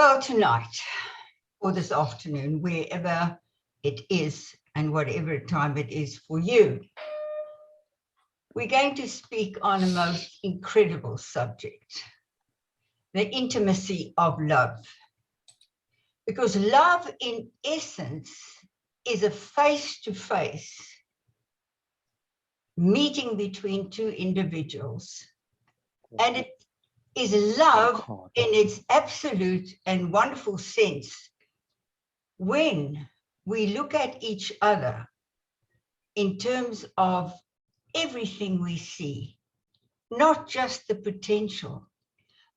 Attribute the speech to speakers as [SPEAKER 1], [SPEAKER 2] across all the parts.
[SPEAKER 1] Well, tonight or this afternoon, wherever it is and whatever time it is for you, we're going to speak on a most incredible subject, the intimacy of love. Because love, in essence, is a face-to-face meeting between two individuals. And it is love in its absolute and wonderful sense when we look at each other in terms of everything we see, not just the potential,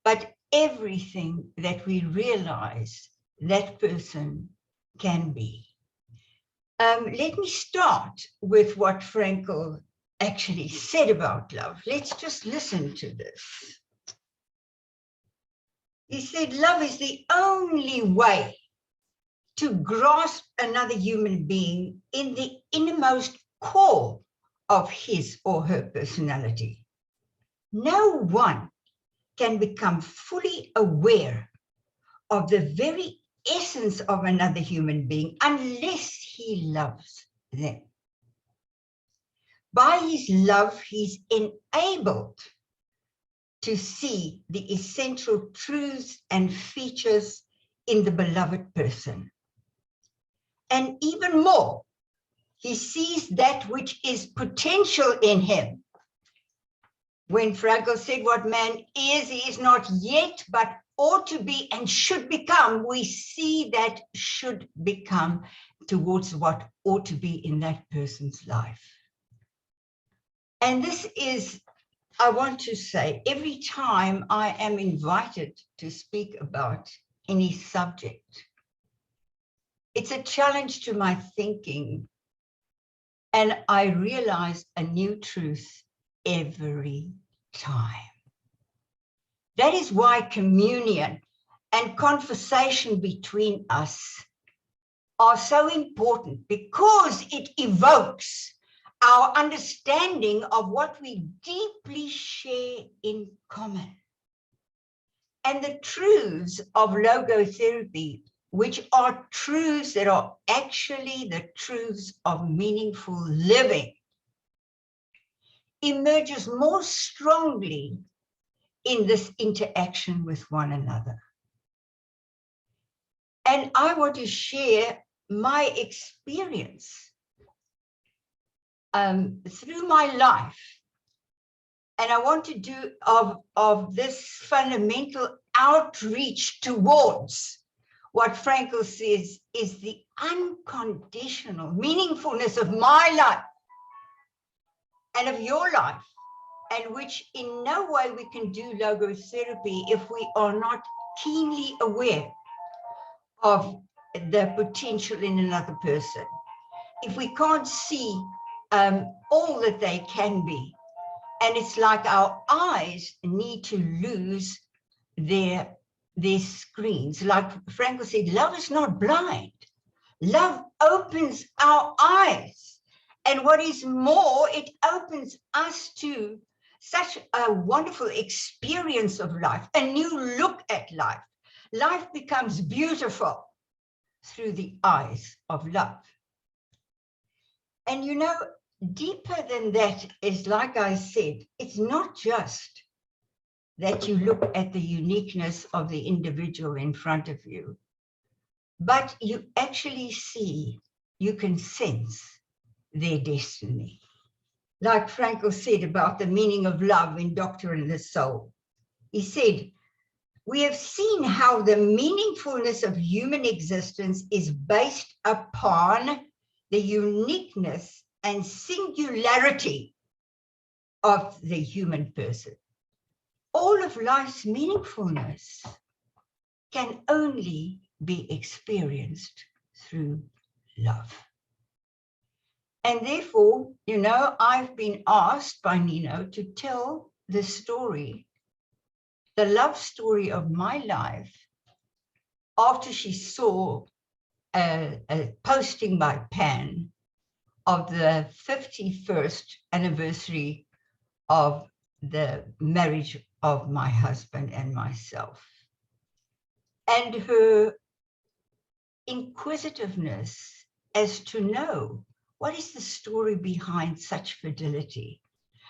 [SPEAKER 1] but everything that we realize that person can be. Let me start with what Frankl actually said about love. Let's just listen to this. He said, love is the only way to grasp another human being in the innermost core of his or her personality. No one can become fully aware of the very essence of another human being unless he loves them. By his love, he's enabled to see the essential truths and features in the beloved person. And even more, he sees that which is potential in him. When Frankl said what man is, he is not yet, but ought to be and should become, we see that should become towards what ought to be in that person's life. And this is, I want to say, every time I am invited to speak about any subject, it's a challenge to my thinking, and I realize a new truth every time. That is why communion and conversation between us are so important, because it evokes our understanding of what we deeply share in common. And the truths of logotherapy, which are truths that are actually the truths of meaningful living, emerges more strongly in this interaction with one another. And I want to share my experience through my life. And I want to do of this fundamental outreach towards what Frankl says is the unconditional meaningfulness of my life and of your life, and which in no way we can do logotherapy if we are not keenly aware of the potential in another person. If we can't see all that they can be. And it's like our eyes need to lose their screens. Like Frankl said, love is not blind. Love opens our eyes. And what is more, it opens us to such a wonderful experience of life, a new look at life. Life becomes beautiful through the eyes of love. And you know, deeper than that is, like I said, it's not just that you look at the uniqueness of the individual in front of you, but you actually see, you can sense their destiny. Like Frankl said about the meaning of love in Doctor and the Soul. He said, we have seen how the meaningfulness of human existence is based upon the uniqueness and singularity of the human person. All of life's meaningfulness can only be experienced through love. And therefore, you know, I've been asked by Nino to tell the story, the love story of my life, after she saw a posting by Pan of the 51st anniversary of the marriage of my husband and myself. and her inquisitiveness as to know what is the story behind such fidelity,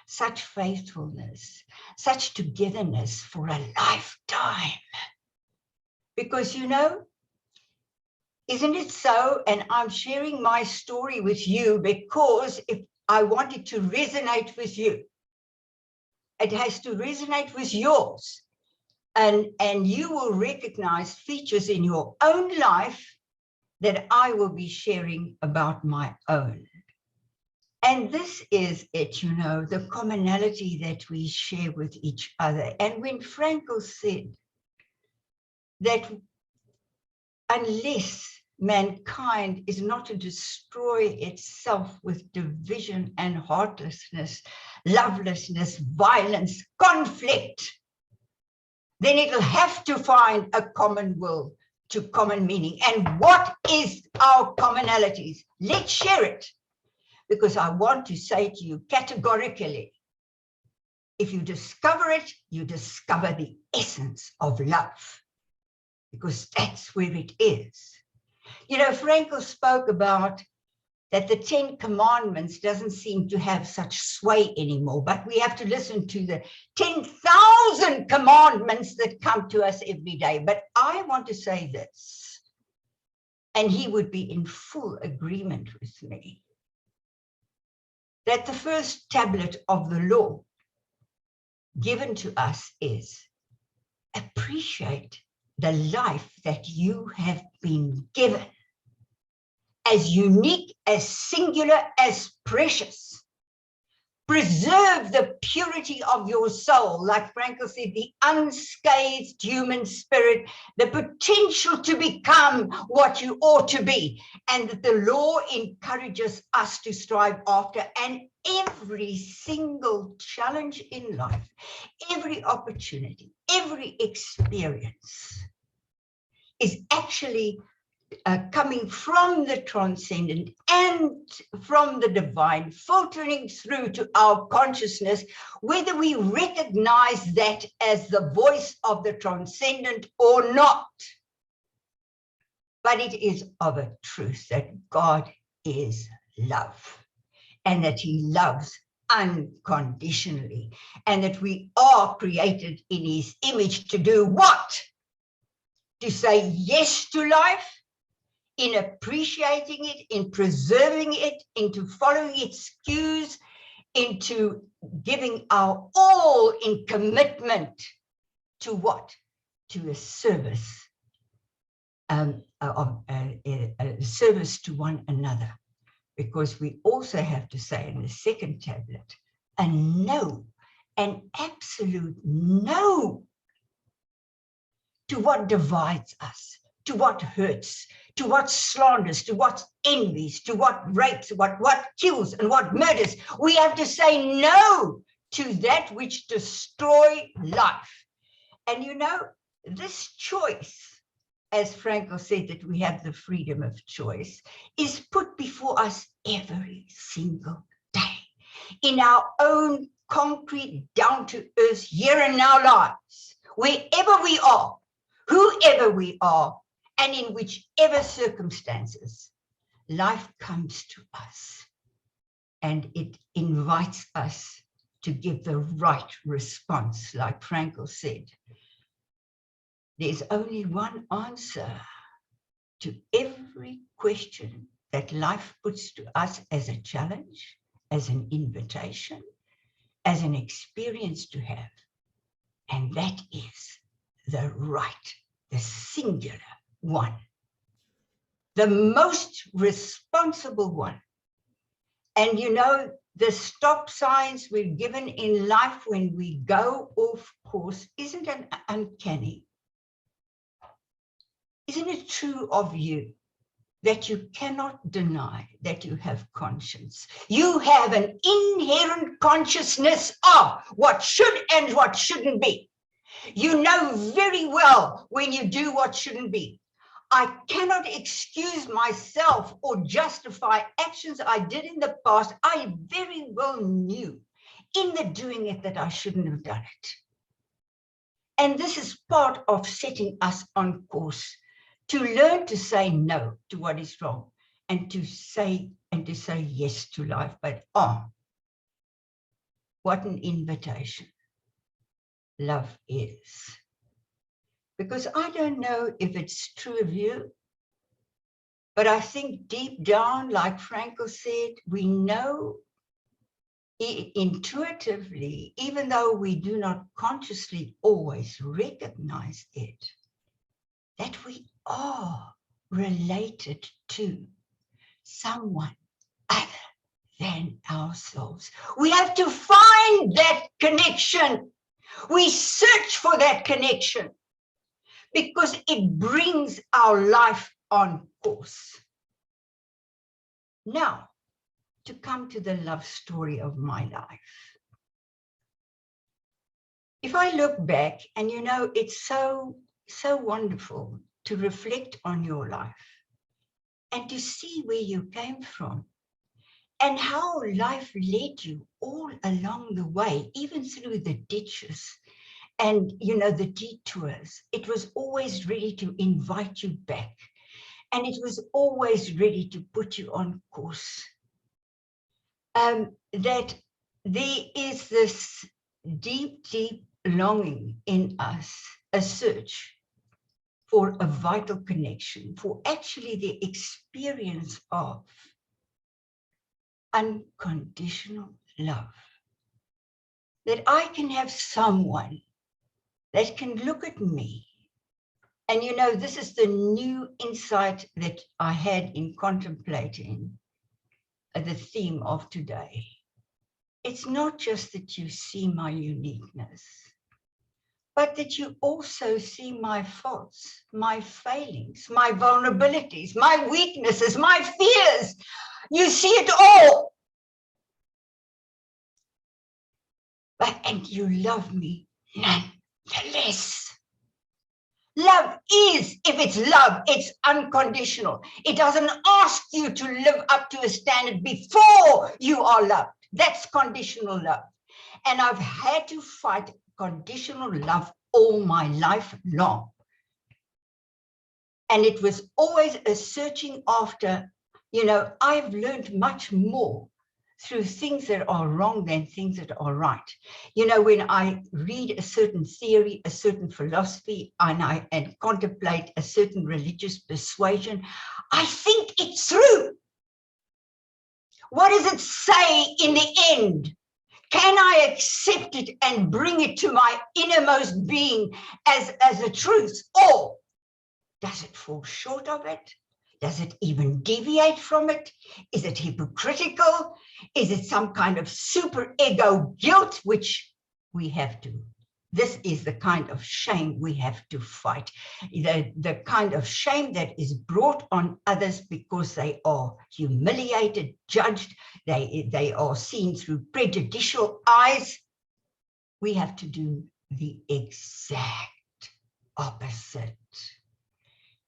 [SPEAKER 1] such faithfulness, such togetherness for a lifetime. Because, you know, isn't it so? And I'm sharing my story with you because if I want it to resonate with you, it has to resonate with yours. And you will recognize features in your own life that I will be sharing about my own. And this is it, you know, the commonality that we share with each other. And when Frankl said that unless mankind is not to destroy itself with division and heartlessness, lovelessness, violence, conflict, then it'll have to find a common will to common meaning. And what is our commonalities? Let's share it. Because I want to say to you categorically, if you discover it, you discover the essence of love. Because that's where it is. You know, Frankl spoke about that the 10 Commandments doesn't seem to have such sway anymore, but we have to listen to the 10,000 commandments that come to us every day. But I want to say this, and he would be in full agreement with me, that the first tablet of the law given to us is appreciate the life that you have been given, as unique, as singular, as precious. Preserve the purity of your soul, like Frankl said, the unscathed human spirit, the potential to become what you ought to be, and that the law encourages us to strive after. And every single challenge in life, every opportunity, every experience is actually coming from the transcendent and from the divine, filtering through to our consciousness, whether we recognize that as the voice of the transcendent or not. But it is of a truth that God is love, and that he loves unconditionally, and that we are created in his image to do what? To say yes to life, in appreciating it, in preserving it, into following its cues, into giving our all in commitment to what? To a service, a service to one another. Because we also have to say in the second tablet, a no, an absolute no to what divides us, to what hurts, to what slanders, to what envies, to what rapes, what kills and what murders. We have to say no to that which destroys life. And you know, this choice, as Frankl said, that we have the freedom of choice, is put before us every single day in our own concrete, down-to-earth, here and now lives, wherever we are, whoever we are, and in whichever circumstances life comes to us, and it invites us to give the right response. Like Frankl said, there's only one answer to every question that life puts to us as a challenge, as an invitation, as an experience to have, and that is the right, the singular one, the most responsible one. And you know, the stop signs we're given in life when we go off course, isn't it uncanny? Isn't it true of you that you cannot deny that you have conscience? You have an inherent consciousness of what should and what shouldn't be. You know very well when you do what shouldn't be. I cannot excuse myself or justify actions I did in the past. I very well knew in the doing it that I shouldn't have done it. And this is part of setting us on course to learn to say no to what is wrong and to say yes to life. But what an invitation love is. Because I don't know if it's true of you, but I think deep down, like Frankl said, we know intuitively, even though we do not consciously always recognize it, that we are related to someone other than ourselves. We have to find that connection. We search for that connection because it brings our life on course. Now, to come to the love story of my life. If I look back, and you know, it's so wonderful to reflect on your life and to see where you came from and how life led you all along the way, even through the ditches and, you know, the detours. It was always ready to invite you back, and it was always ready to put you on course. That there is this deep longing in us, a search for a vital connection, for actually the experience of unconditional love. That I can have someone that can look at me. And you know, this is the new insight that I had in contemplating the theme of today. It's not just that you see my uniqueness, but that you also see my faults, my failings, my vulnerabilities, my weaknesses, my fears. You see it all. And you love me nonetheless. Love is, if it's love, it's unconditional. It doesn't ask you to live up to a standard before you are loved. That's conditional love. And I've had to fight conditional love all my life long. And it was always a searching after, you know, I've learned much more through things that are wrong than things that are right. You know, when I read a certain theory, a certain philosophy, and contemplate a certain religious persuasion, I think it through. What does it say in the end? Can I accept it and bring it to my innermost being as a truth? Or does it fall short of it? Does it even deviate from it? Is it hypocritical? Is it some kind of super ego guilt, which we have to? This is the kind of shame we have to fight. The kind of shame that is brought on others because they are humiliated, judged, they are seen through prejudicial eyes. We have to do the exact opposite.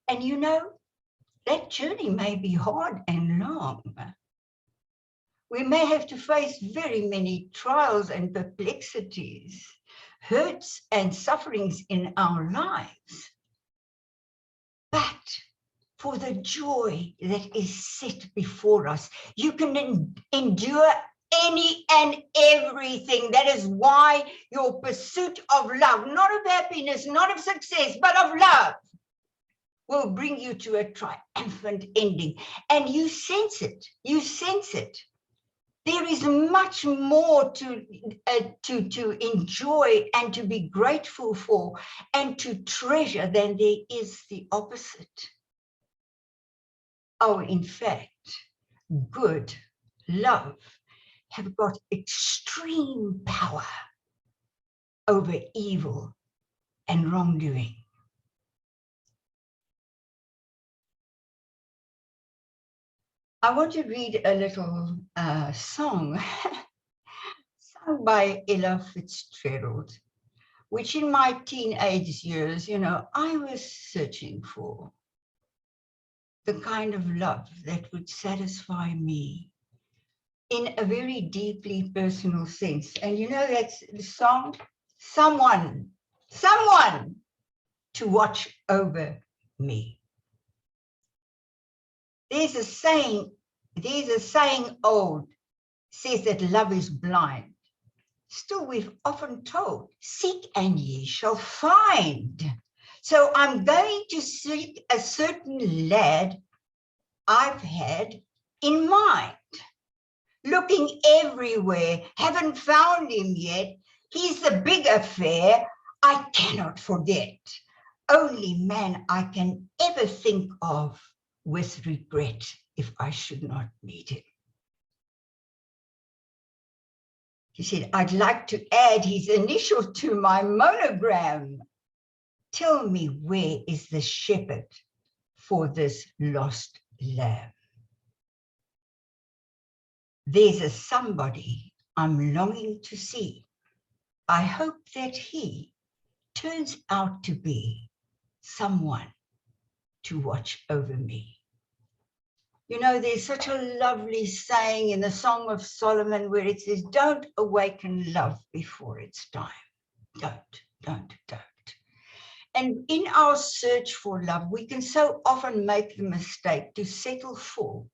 [SPEAKER 1] And you know, that journey may be hard and long. We may have to face very many trials and perplexities, hurts and sufferings in our lives. But for the joy that is set before us, you can endure any and everything. That is why your pursuit of love, not of happiness, not of success, but of love, will bring you to a triumphant ending. And you sense it. You sense it. There is much more to enjoy and to be grateful for and to treasure than there is the opposite. Oh, in fact, good, love have got extreme power over evil and wrongdoing. I want to read a little song sung by Ella Fitzgerald, which in my teenage years, you know, I was searching for the kind of love that would satisfy me in a very deeply personal sense. And you know, that's the song, Someone someone to watch over me. There's a saying old, says that love is blind. Still, we've often told, seek and ye shall find. So I'm going to seek a certain lad I've had in mind. Looking everywhere, haven't found him yet. He's the big affair I cannot forget. Only man I can ever think of with regret if I should not meet him. He said, I'd like to add his initial to my monogram. Tell me, where is the shepherd for this lost lamb? There's a somebody I'm longing to see. I hope that he turns out to be someone to watch over me. You know, there's such a lovely saying in the Song of Solomon where it says, don't awaken love before it's time. Don't. And in our search for love, we can so often make the mistake to settle for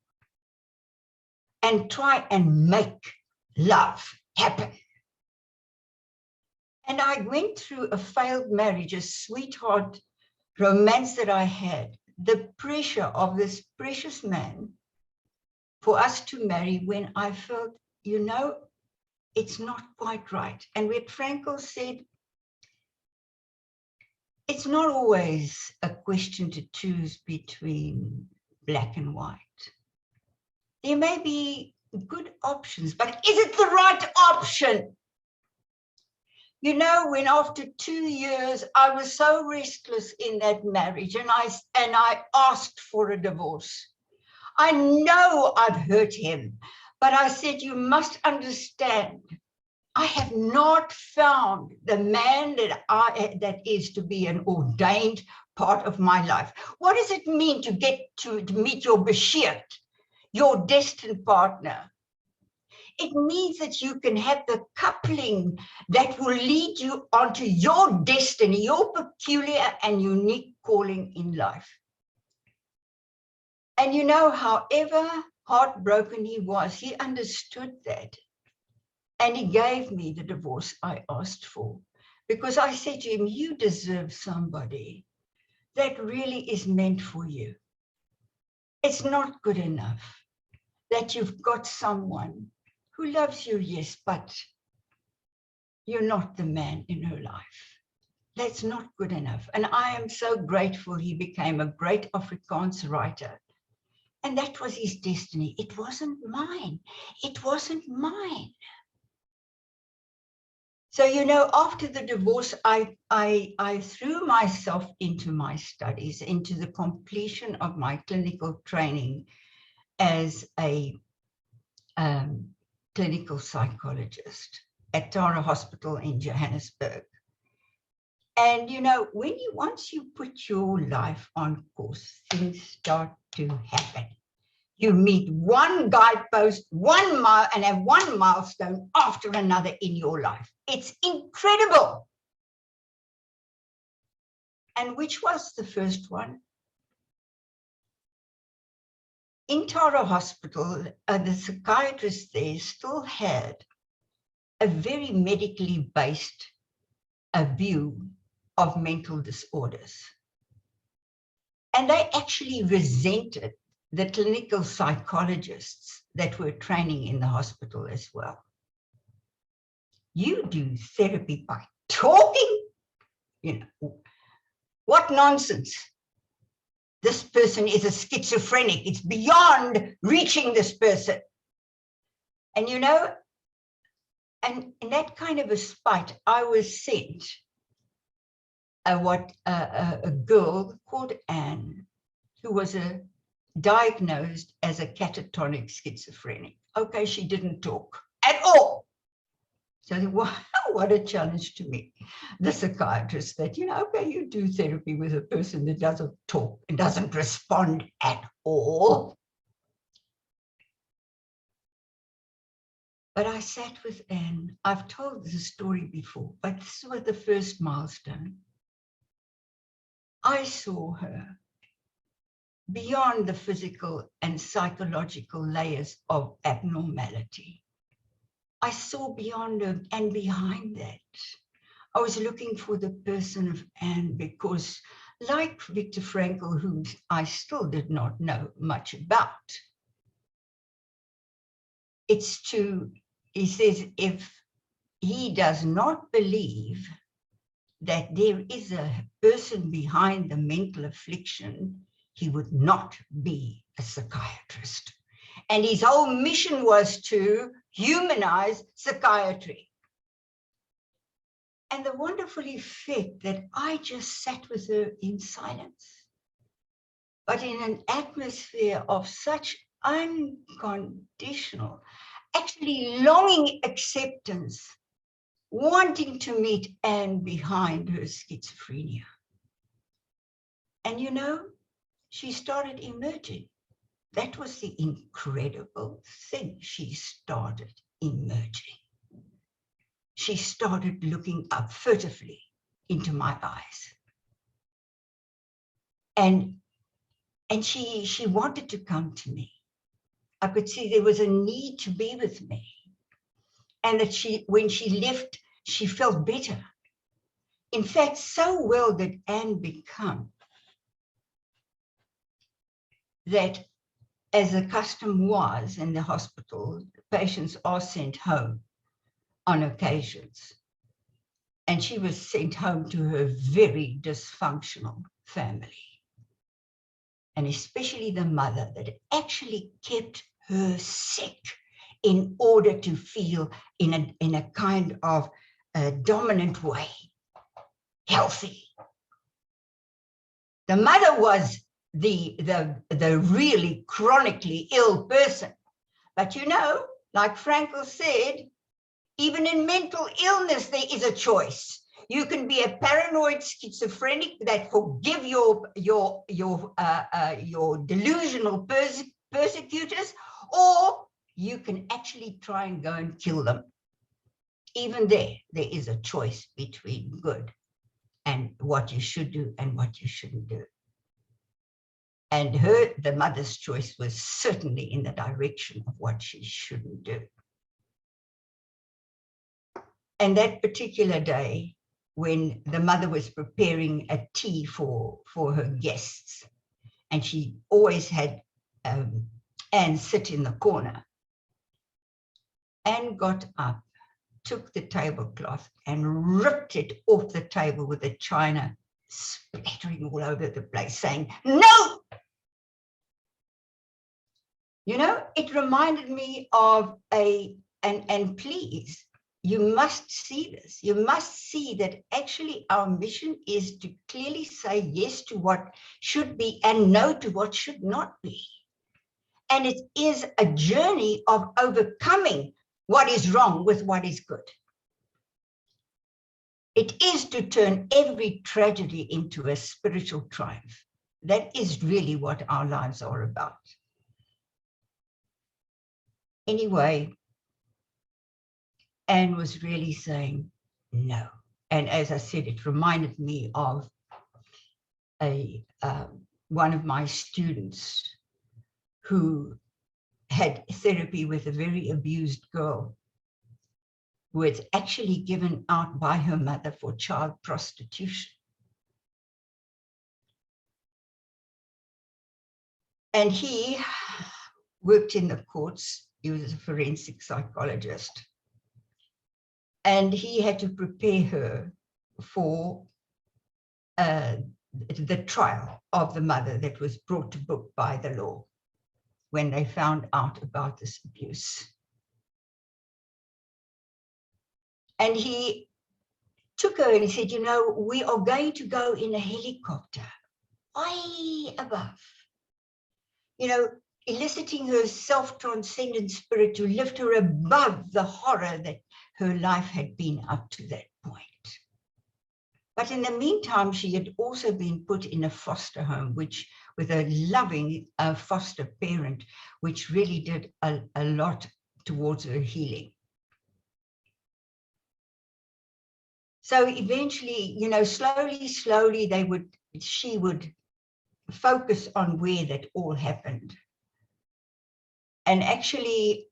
[SPEAKER 1] and try and make love happen. And I went through a failed marriage, a sweetheart romance that I had, the pressure of this precious man for us to marry when I felt, you know, it's not quite right. And where Frankel said, it's not always a question to choose between black and white. There may be good options, but is it the right option? You know, when after 2 years, I was so restless in that marriage and I asked for a divorce. I know I've hurt him, but I said, you must understand, I have not found the man that is to be an ordained part of my life. What does it mean to get to meet your Bashir, your destined partner? It means that you can have the coupling that will lead you onto your destiny, your peculiar and unique calling in life. And you know, however heartbroken he was, he understood that. And he gave me the divorce I asked for. Because I said to him, you deserve somebody that really is meant for you. It's not good enough that you've got someone who loves you, yes, but you're not the man in her life. That's not good enough. And I am so grateful he became a great Afrikaans writer. And that was his destiny. It wasn't mine. It wasn't mine. So, you know, after the divorce, I threw myself into my studies, into the completion of my clinical training as a clinical psychologist at Teria Hospital in Johannesburg. And, you know, once you put your life on course, things start to happen. You meet one guidepost, 1 mile, and have one milestone after another in your life. It's incredible. And which was the first one? In Teria Hospital, the psychiatrist there still had a very medically based view of mental disorders. And they actually resented the clinical psychologists that were training in the hospital as well. You do therapy by talking? You know, what nonsense. This person is a schizophrenic. It's beyond reaching this person. And you know, and in that kind of a spite, I was sent a girl called Anne, who was diagnosed as a catatonic schizophrenic. Okay, she didn't talk at all. So what a challenge to me, the psychiatrist, that, you know, okay, you do therapy with a person that doesn't talk and doesn't respond at all. But I sat with Anne. I've told this story before, but this was the first milestone. I saw her beyond the physical and psychological layers of abnormality. I saw beyond her, and behind that, I was looking for the person of Anne, because like Viktor Frankl, whom I still did not know much about, he says, if he does not believe that there is a person behind the mental affliction, he would not be a psychiatrist. And his whole mission was to humanize psychiatry. And the wonderful effect that I just sat with her in silence, but in an atmosphere of such unconditional, actually longing acceptance, wanting to meet Anne behind her schizophrenia. And you know, she started emerging. That was the incredible thing. She started emerging. She started looking up furtively into my eyes. And she wanted to come to me. I could see there was a need to be with me. And that when she left, she felt better. In fact, so well did Anne become that, as the custom was in the hospital, patients are sent home on occasions. And she was sent home to her very dysfunctional family. And especially the mother, that actually kept her sick in order to feel in a kind of dominant way healthy. The mother was the really chronically ill person. But you know, like Frankl said, even in mental illness, there is a choice. You can be a paranoid schizophrenic that forgive your delusional persecutors, or you can actually try and go and kill them. Even there is a choice between good and what you should do and what you shouldn't do. And the mother's choice was certainly in the direction of what she shouldn't do. And that particular day, when the mother was preparing a tea for her guests, and she always had Anne sit in the corner, Anne got up, took the tablecloth and ripped it off the table with the china splattering all over the place, saying, "No!" You know, it reminded me of and please, you must see this. You must see that actually our mission is to clearly say yes to what should be and no to what should not be. And it is a journey of overcoming what is wrong with what is good. It is to turn every tragedy into a spiritual triumph. That is really what our lives are about. Anyway, Anne was really saying no. And as I said, it reminded me of one of my students who had therapy with a very abused girl who was actually given out by her mother for child prostitution. And he worked in the courts. He was a forensic psychologist. And he had to prepare her for the trial of the mother that was brought to book by the law when they found out about this abuse. And he took her and he said, you know, we are going to go in a helicopter way above, you know, eliciting her self-transcendent spirit to lift her above the horror that her life had been up to that point. But in the meantime, she had also been put in a foster home, which with a loving foster parent, which really did a lot towards her healing. So eventually, slowly she would focus on where that all happened. And actually,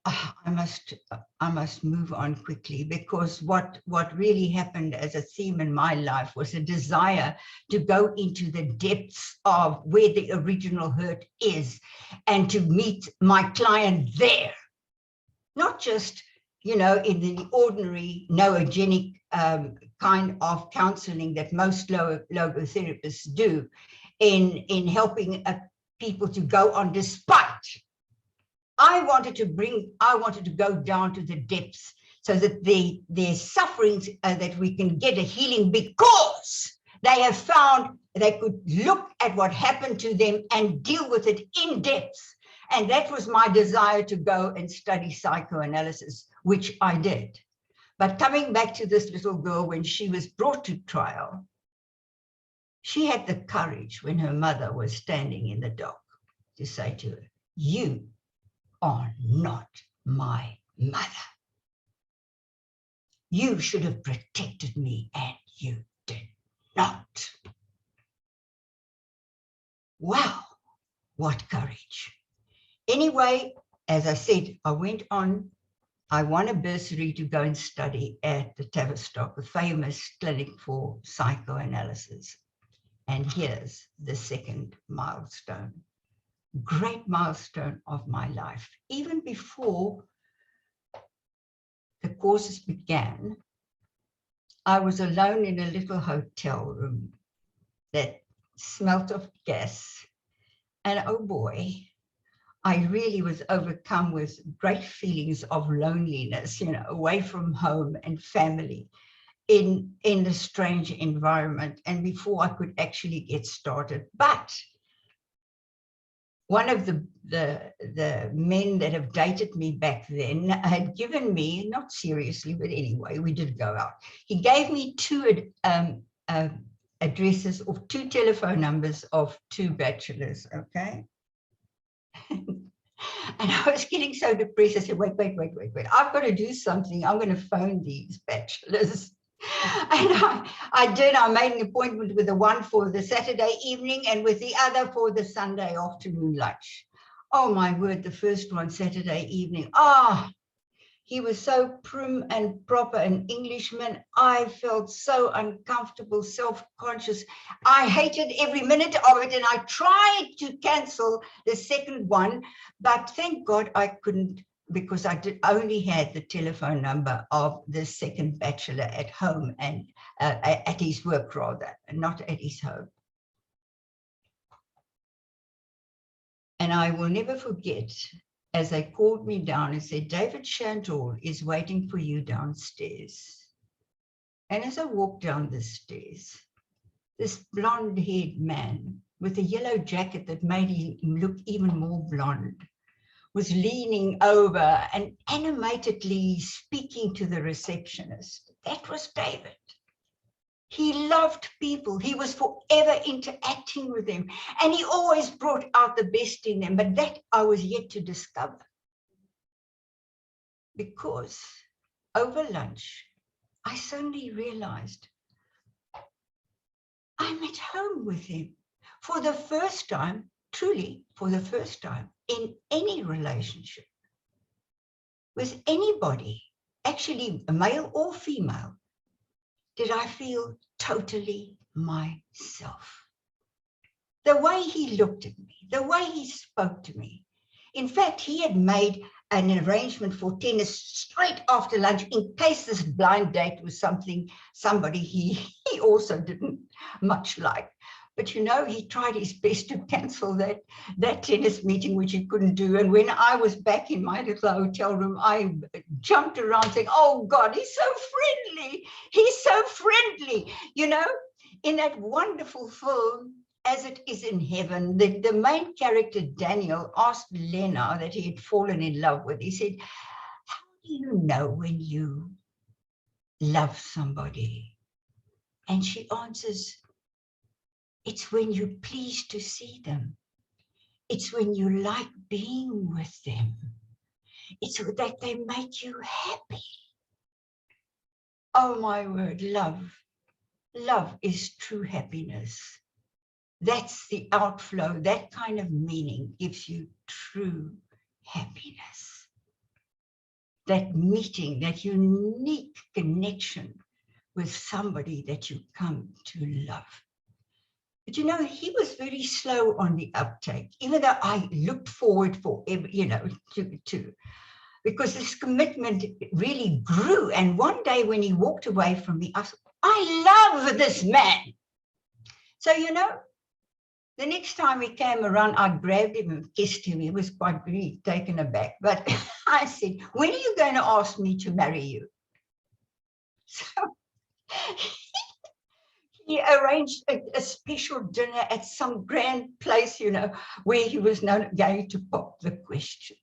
[SPEAKER 1] I must move on quickly, because what really happened as a theme in my life was a desire to go into the depths of where the original hurt is and to meet my client there. Not just, in the ordinary noogenic kind of counseling that most logotherapists do in helping people to go on despite. I wanted to go down to the depths so that their sufferings, that we can get a healing, because they have found they could look at what happened to them and deal with it in depth. And that was my desire, to go and study psychoanalysis, which I did. But coming back to this little girl, when she was brought to trial, she had the courage, when her mother was standing in the dock, to say to her, "You are not my mother. You should have protected me, and you did not." Wow, what courage. Anyway, as I said, I went on. I won a bursary to go and study at the Tavistock, the famous clinic for psychoanalysis. And here's the second milestone, great milestone of my life. Even before the courses began, I was alone in a little hotel room that smelt of gas. And oh boy, I really was overcome with great feelings of loneliness, away from home and family, in a strange environment, and before I could actually get started. But one of the men that have dated me back then had given me, not seriously, but anyway, we did go out. He gave me two addresses, or two telephone numbers of two bachelors, okay? And I was getting so depressed. I said, wait. I've got to do something. I'm going to phone these bachelors. And I did. I made an appointment with the one for the Saturday evening and with the other for the Sunday afternoon lunch. Oh, my word, the first one, Saturday evening. He was so prim and proper, an Englishman. I felt so uncomfortable, self-conscious. I hated every minute of it, and I tried to cancel the second one, but thank God I couldn't, because I only had the telephone number of the second bachelor at home, and at his work rather, and not at his home. And I will never forget, as they called me down and said, "David Shantall is waiting for you downstairs." And as I walked down the stairs, this blonde-haired man with a yellow jacket that made him look even more blonde was leaning over and animatedly speaking to the receptionist. That was David. He loved people. He was forever interacting with them, and he always brought out the best in them. But that I was yet to discover, because over lunch, I suddenly realized I'm at home with him for the first time, truly for the first time in any relationship with anybody, actually male or female, did I feel totally myself. The way he looked at me, the way he spoke to me. In fact, he had made an arrangement for tennis straight after lunch in case this blind date was somebody he also didn't much like. But he tried his best to cancel that tennis meeting, which he couldn't do. And when I was back in my little hotel room, I jumped around saying, "Oh God, he's so friendly. He's so friendly." In that wonderful film, As It Is in Heaven, the main character, Daniel, asked Lena that he had fallen in love with. He said, "How do you know when you love somebody?" And she answers, "It's when you're pleased to see them. It's when you like being with them. It's that they make you happy." Oh my word, love. Love is true happiness. That's the outflow. That kind of meaning gives you true happiness. That meeting, that unique connection with somebody that you come to love. But you know, he was very slow on the uptake, even though I looked forward for, you know, to because this commitment really grew. And one day when he walked away from me, I thought, I love this man. So, you know, the next time he came around, I grabbed him and kissed him. He was quite really taken aback. But I said, when are you going to ask me to marry you? So he arranged a special dinner at some grand place, you know, where he was not going to pop the question.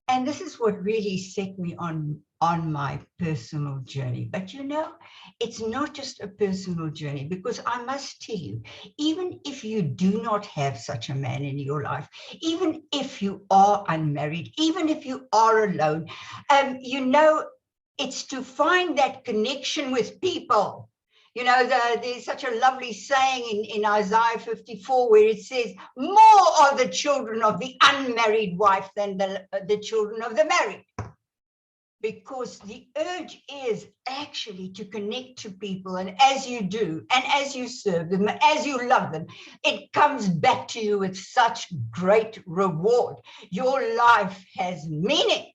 [SPEAKER 1] And this is what really set me on my personal journey. But you know, it's not just a personal journey, because I must tell you, even if you do not have such a man in your life, even if you are unmarried, even if you are alone, you know, it's to find that connection with people. You know, there's such a lovely saying in Isaiah 54 where it says, more are the children of the unmarried wife than the children of the married. Because the urge is actually to connect to people. And as you do, and as you serve them, as you love them, it comes back to you with such great reward. Your life has meaning.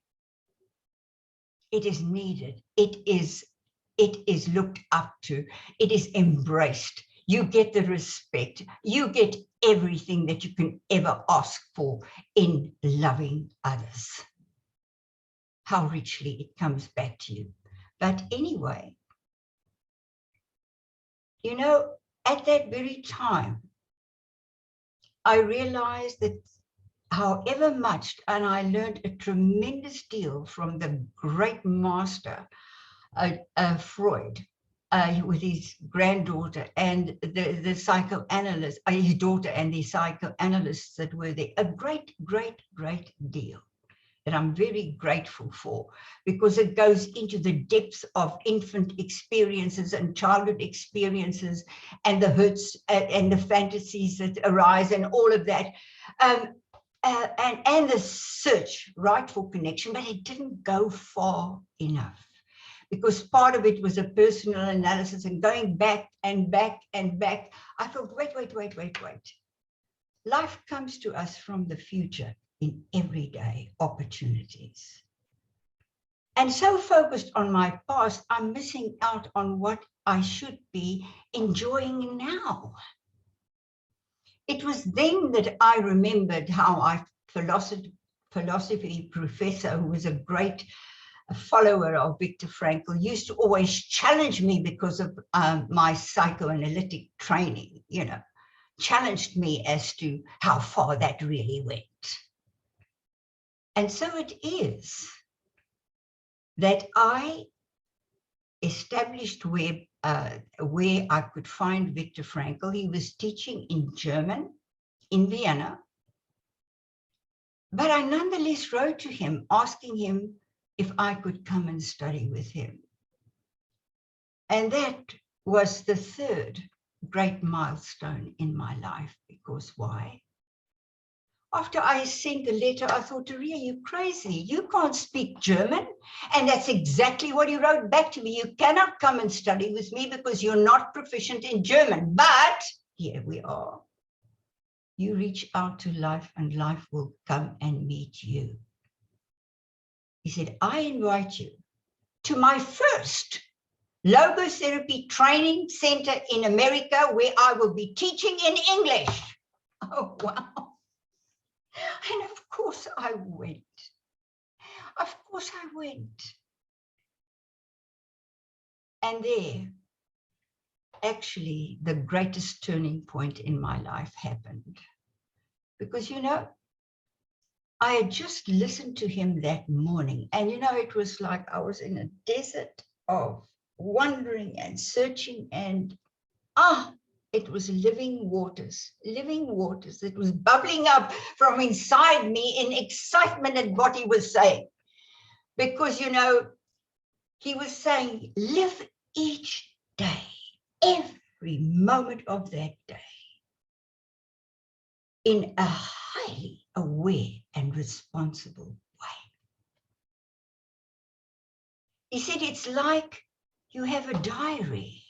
[SPEAKER 1] It is needed. It is looked up to. It is embraced. You get the respect. You get everything that you can ever ask for in loving others. How richly it comes back to you. But anyway, you know, at that very time, I realized that however much, and I learned a tremendous deal from the great master, Freud, with his granddaughter and the psychoanalyst, his daughter and the psychoanalysts that were there, a great, great, great deal that I'm very grateful for, because it goes into the depths of infant experiences and childhood experiences and the hurts and the fantasies that arise and all of that. And the search, right, for connection, but it didn't go far enough. Because part of it was a personal analysis and going back and back and back. I thought, wait. Life comes to us from the future in everyday opportunities. And so focused on my past, I'm missing out on what I should be enjoying now. It was then that I remembered how our philosophy professor, who was a great follower of Viktor Frankl, used to always challenge me because of my psychoanalytic training, you know, challenged me as to how far that really went. And so it is that I established where I could find Viktor Frankl. He was teaching in German in Vienna, but I nonetheless wrote to him asking him if I could come and study with him. And that was the third great milestone in my life, because why? After I sent the letter, I thought, Teria, you're crazy. You can't speak German. And that's exactly what he wrote back to me. You cannot come and study with me because you're not proficient in German. But here we are. You reach out to life and life will come and meet you. He said, I invite you to my first Logotherapy training center in America where I will be teaching in English. Oh, wow. And of course I went. Of course I went. And there, actually, the greatest turning point in my life happened. Because, you know, I had just listened to him that morning. And, you know, it was like I was in a desert of wandering and searching, and it was living waters that was bubbling up from inside me in excitement at what he was saying. Because, you know, He was saying, live each day, every moment of that day, in a highly aware and responsible way. He said, it's like you have a diary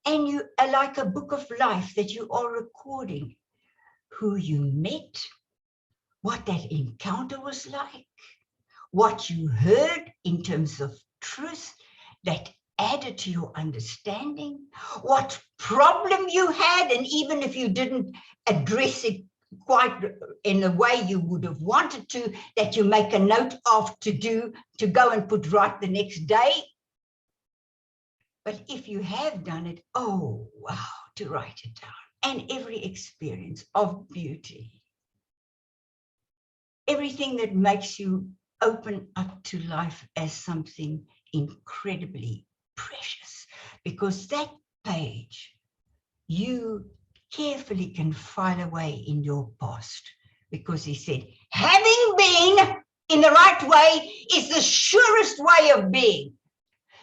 [SPEAKER 1] and you are like a book of life that you are recording who you met, what that encounter was like, what you heard in terms of truth that added to your understanding, what problem you had, and even if you didn't address it quite in the way you would have wanted to, that you make a note of to go and put right the next day. But if you have done it, oh, wow, to write it down. And every experience of beauty, everything that makes you open up to life as something incredibly precious, because that page you carefully can file away in your past, because he said, having been in the right way is the surest way of being.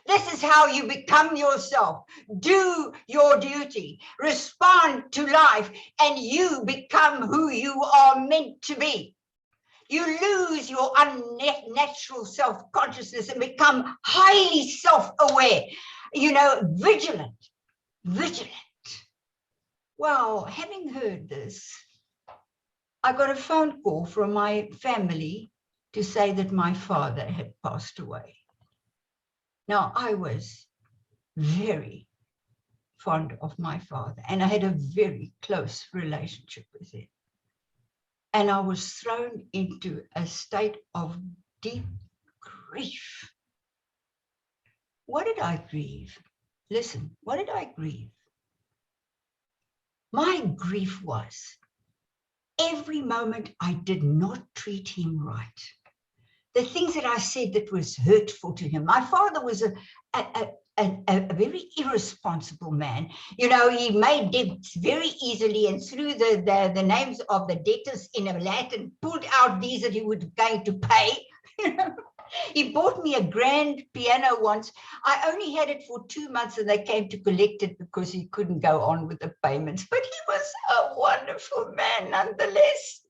[SPEAKER 1] This is how you become yourself. Do your duty, respond to life, and you become who you are meant to be. You lose your unnatural self-consciousness and become highly self-aware, vigilant. Well, having heard this, I got a phone call from my family to say that my father had passed away. Now, I was very fond of my father, and I had a very close relationship with him. And I was thrown into a state of deep grief. What did I grieve? Listen, what did I grieve? My grief was every moment I did not treat him right. The things that I said that was hurtful to him. My father was a very irresponsible man. He made debts very easily and threw the names of the debtors in a lat and pulled out these that he was going to pay. He bought me a grand piano once. I only had it for 2 months and they came to collect it because he couldn't go on with the payments. But he was a wonderful man nonetheless.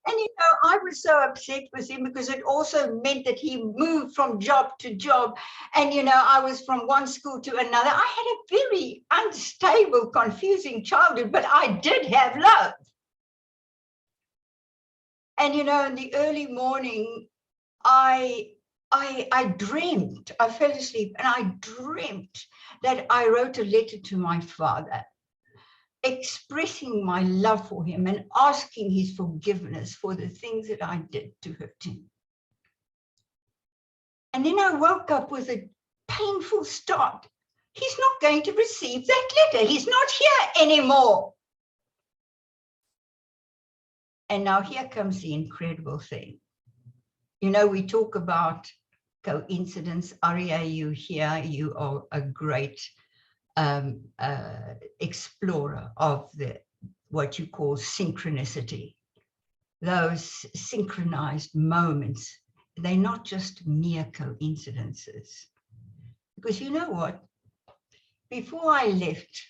[SPEAKER 1] And, I was so upset with him because it also meant that he moved from job to job. And, I was from one school to another. I had a very unstable, confusing childhood, but I did have love. And, in the early morning, I dreamt, I fell asleep and I dreamt that I wrote a letter to my father, expressing my love for him and asking his forgiveness for the things that I did to hurt him. And then I woke up with a painful start. He's not going to receive that letter. He's not here anymore. And now here comes the incredible thing. We talk about coincidence. Aria, you here, you are a great explorer of what you call synchronicity. Those synchronized moments, they're not just mere coincidences. Because you know what? Before I left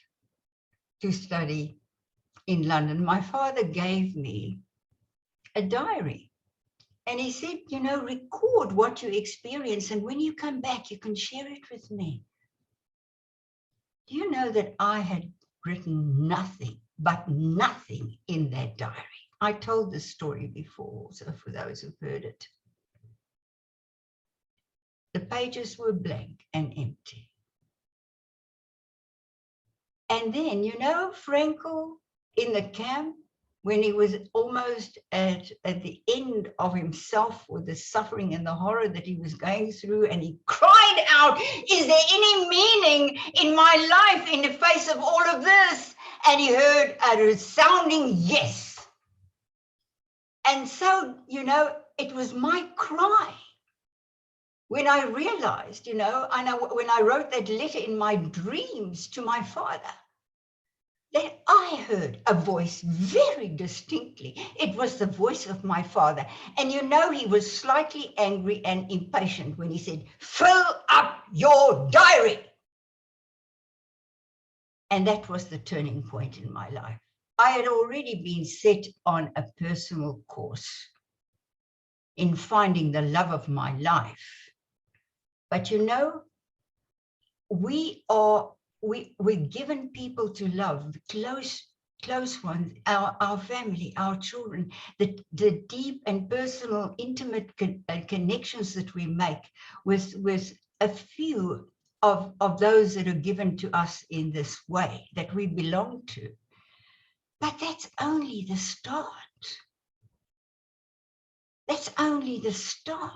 [SPEAKER 1] to study in London, my father gave me a diary. And he said, record what you experience. And when you come back, you can share it with me. Do you know that I had written nothing but nothing in that diary? I told this story before, so for those who've heard it. The pages were blank and empty. And then, Frankel in the camp, when he was almost at the end of himself with the suffering and the horror that he was going through, and he cried out, is there any meaning in my life in the face of all of this? And he heard a resounding yes. And so, it was my cry when I realized, when I wrote that letter in my dreams to my father, that I heard a voice very distinctly. It was the voice of my father. And you know, he was slightly angry and impatient when he said, "Fill up your diary." And that was the turning point in my life. I had already been set on a personal course in finding the love of my life. But you know, we're given people to love, close ones, our family, our children, the deep and personal, intimate connections that we make with a few of those that are given to us in this way that we belong to. But that's only the start. That's only the start,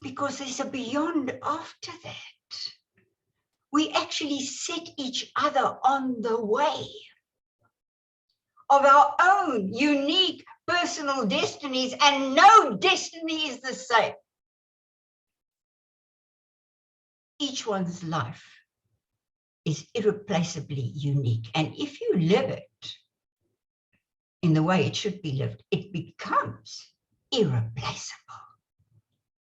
[SPEAKER 1] because there's a beyond after that. We actually set each other on the way of our own unique personal destinies, and no destiny is the same. Each one's life is irreplaceably unique. And if you live it in the way it should be lived, it becomes irreplaceable.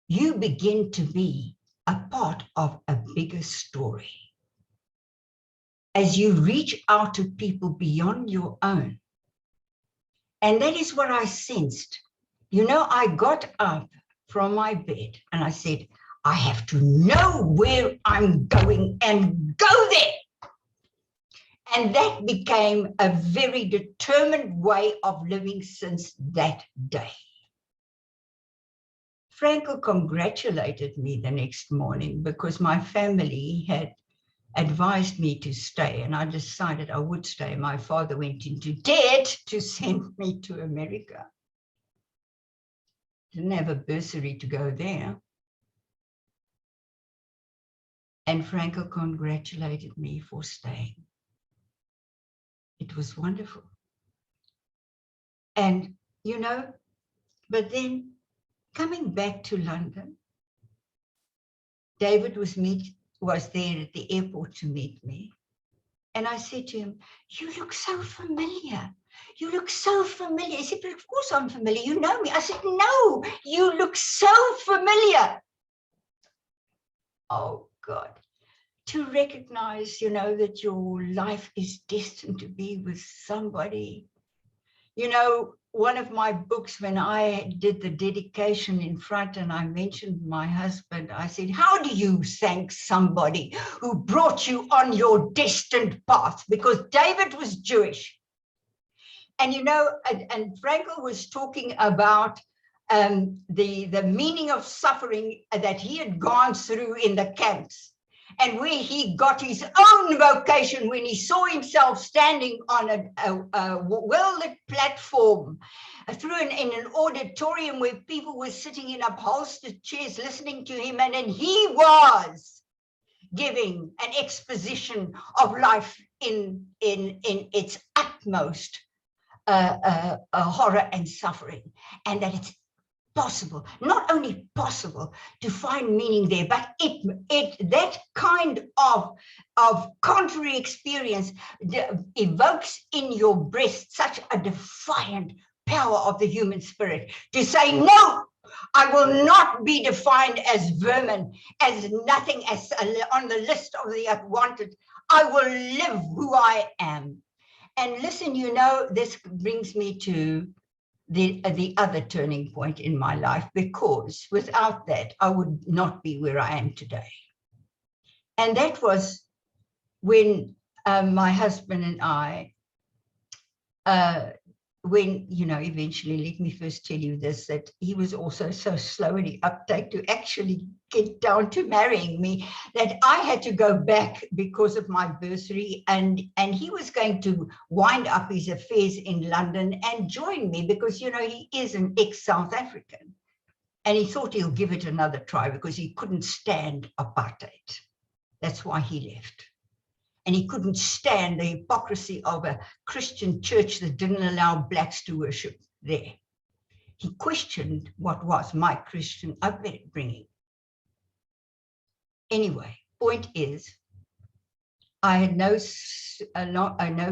[SPEAKER 1] You begin to be a part of a bigger story. As you reach out to people beyond your own. And that is what I sensed. You know, I got up from my bed and I said, I have to know where I'm going and go there. And that became a very determined way of living since that day. Frankel congratulated me the next morning because my family had advised me to stay, and I decided I would stay. My father went into debt to send me to America. Didn't have a bursary to go there. And Frankel congratulated me for staying. It was wonderful. And, you know, but then coming back to London, David was there at the airport to meet me. And I said to him, "You look so familiar. You look so familiar." He said, "But of course I'm familiar. You know me." I said, "No, you look so familiar." Oh, God. To recognize, you know, that your life is destined to be with somebody. You know, one of my books, when I did the dedication in front and I mentioned my husband, I said, "How do you thank somebody who brought you on your destined path?" Because David was Jewish. And, you know, and Frankel was talking about the meaning of suffering that he had gone through in the camps, and where he got his own vocation when he saw himself standing on a well-lit platform in an auditorium where people were sitting in upholstered chairs listening to him, and then he was giving an exposition of life in its utmost horror and suffering, and that it's possible, not only possible to find meaning there, but that kind of contrary experience evokes in your breast such a defiant power of the human spirit to say, "No, I will not be defined as vermin, as nothing, as on the list of the unwanted. I will live who I am." And listen, you know, this brings me to the other turning point in my life, because without that, I would not be where I am today. And that was when my husband and I, when, you know, eventually, let me first tell you this, that he was also so slow in the uptake to actually get down to marrying me, that I had to go back because of my bursary, and he was going to wind up his affairs in London and join me because, you know, he is an ex-South African, and he thought he'll give it another try because he couldn't stand apartheid. That's why he left. And he couldn't stand the hypocrisy of a Christian church that didn't allow blacks to worship there. He questioned what was my Christian upbringing. Anyway, point is, I had no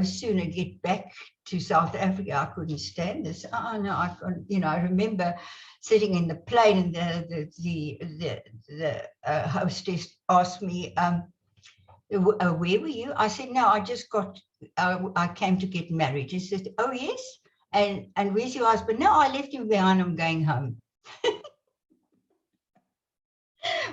[SPEAKER 1] sooner get back to South Africa, I couldn't stand this. Oh no, I couldn't. I remember sitting in the plane, and the hostess asked me, "Where were you?" I said, "No, I just got. I came to get married." She said, "Oh yes, and where's your husband?" "No, I left him behind. I'm going home."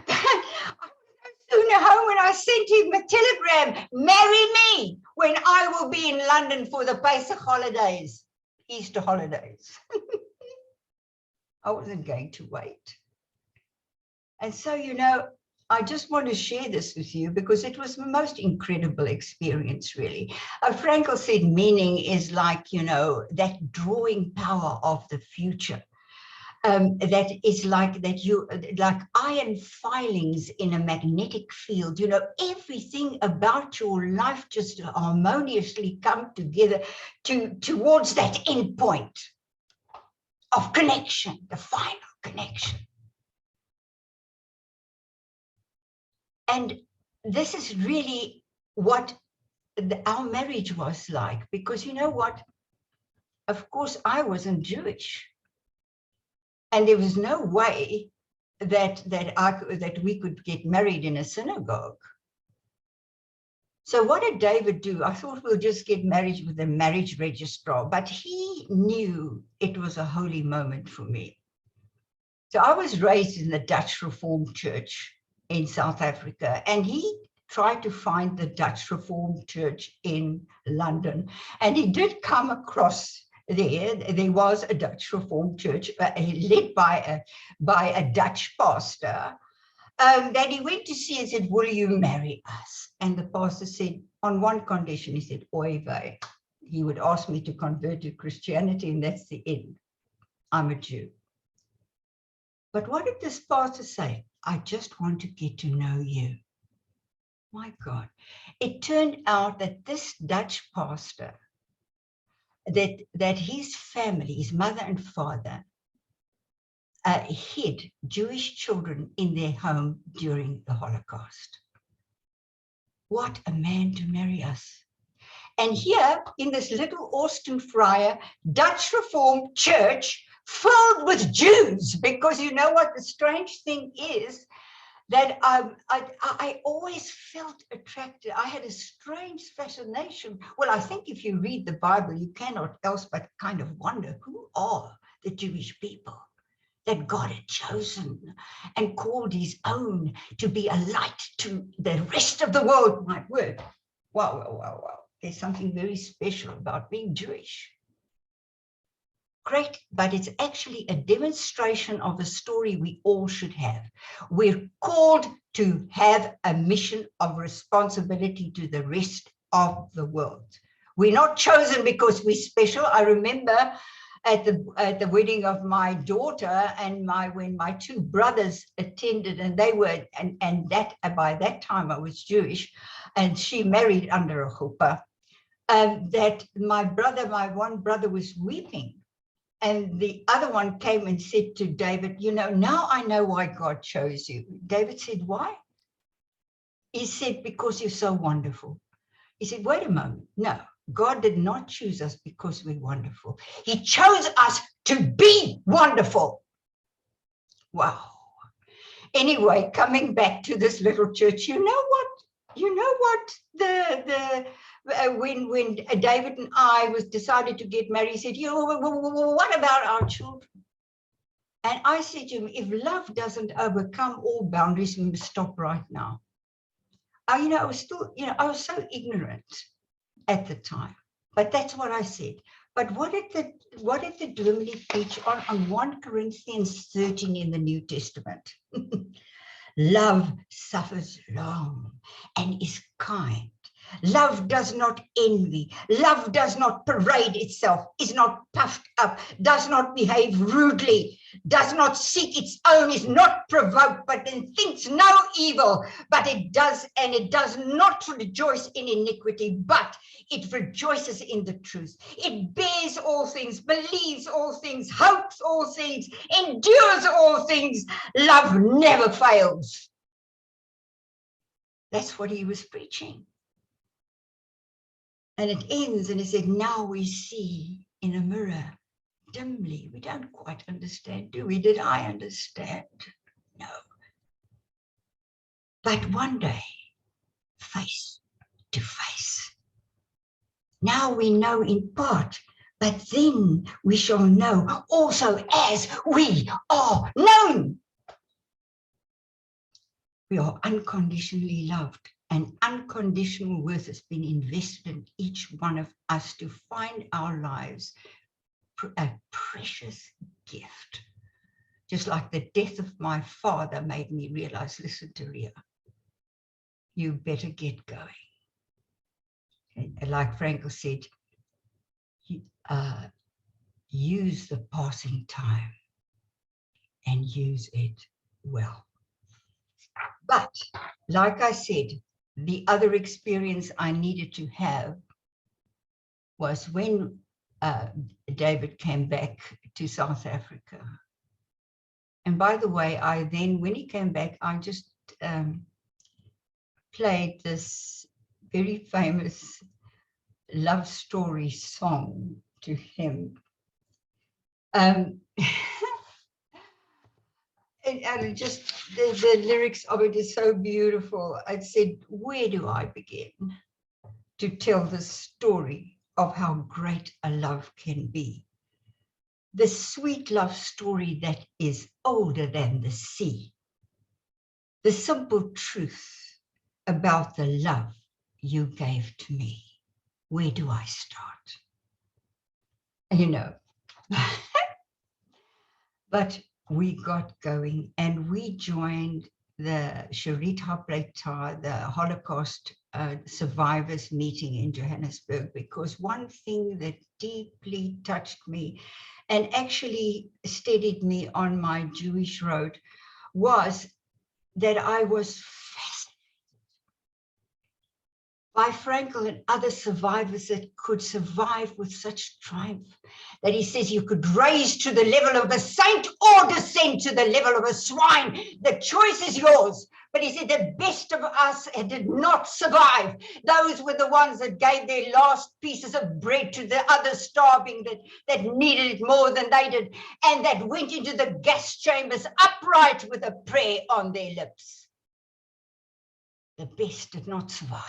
[SPEAKER 1] But I was no sooner home when I sent him a telegram, "Marry me when I will be in London for the Pesach holidays, Easter holidays." I wasn't going to wait. And so, I just want to share this with you because it was the most incredible experience, really. Frankl said meaning is like, that drawing power of the future. That is like iron filings in a magnetic field. Everything about your life just harmoniously come together towards that end point of connection, the final connection. And this is really what our marriage was like, because you know what? Of course, I wasn't Jewish. And there was no way that we could get married in a synagogue. So what did David do? I thought we'll just get married with a marriage registrar, but he knew it was a holy moment for me. So I was raised in the Dutch Reformed Church in South Africa, and he tried to find the Dutch Reformed Church in London. And he did come across there was a Dutch Reformed Church led by a Dutch pastor that he went to see and said, "Will you marry us?" And the pastor said, on one condition, he said, "Oy vey." He would ask me to convert to Christianity, and that's the end. I'm a Jew. But what did this pastor say? "I just want to get to know you." My God. It turned out that this Dutch pastor, that his family, his mother and father, hid Jewish children in their home during the Holocaust. What a man to marry us. And here in this little Austin Friar Dutch Reformed Church filled with Jews, because you know what the strange thing is, that I always felt attracted. I had a strange fascination. Well, I think if you read the Bible, you cannot else but kind of wonder, who are the Jewish people that God had chosen and called his own to be a light to the rest of the world? My word. Wow, wow, wow, wow. There's something very special about being Jewish. Great, but it's actually a demonstration of a story we all should have. We're called to have a mission of responsibility to the rest of the world. We're not chosen because we're special. I remember at the wedding of my daughter and when my two brothers attended, and they were, and that by that time I was Jewish, and she married under a chuppah, that my one brother was weeping. And the other one came and said to David, "Now I know why God chose you." David said, "Why?" He said, "Because you're so wonderful." He said, "Wait a moment. No, God did not choose us because we're wonderful. He chose us to be wonderful." Wow. Anyway, coming back to this little church, you know what? When David and I decided to get married, he said, "What about our children?" And I said to him, "If love doesn't overcome all boundaries, we must stop right now." I was still, I was so ignorant at the time, but that's what I said. But what did the Dominee preach on 1 Corinthians 13 in the New Testament? Love suffers long and is kind. Love does not envy. Love does not parade itself, is not puffed up, does not behave rudely, does not seek its own, is not provoked, but then thinks no evil. But it does not rejoice in iniquity, but it rejoices in the truth. It bears all things, believes all things, hopes all things, endures all things. Love never fails. That's what he was preaching. And it ends, and he said, now we see in a mirror dimly. We don't quite understand, do we? Did I understand? No. But one day, face to face. Now we know in part, but then we shall know also as we are known. We are unconditionally loved, and unconditional worth has been invested in each one of us to find our lives a precious gift. Just like the death of my father made me realize, listen, Teria, you better get going. And like Frankel said, use the passing time and use it well. But like I said, the other experience I needed to have was when David came back to South Africa. And by the way, when he came back, I just played this very famous love story song to him. And just the lyrics of it is so beautiful. I said, where do I begin to tell the story of how great a love can be? The sweet love story that is older than the sea. The simple truth about the love you gave to me. Where do I start? You know, but we got going and we joined the Sharit HaPleita, the Holocaust survivors meeting in Johannesburg, because one thing that deeply touched me and actually steadied me on my Jewish road was that I was fascinated by Frankel and other survivors that could survive with such triumph, that he says you could raise to the level of a saint or descend to the level of a swine. The choice is yours. But he said the best of us did not survive. Those were the ones that gave their last pieces of bread to the others starving that needed it more than they did, and that went into the gas chambers upright with a prayer on their lips. The best did not survive.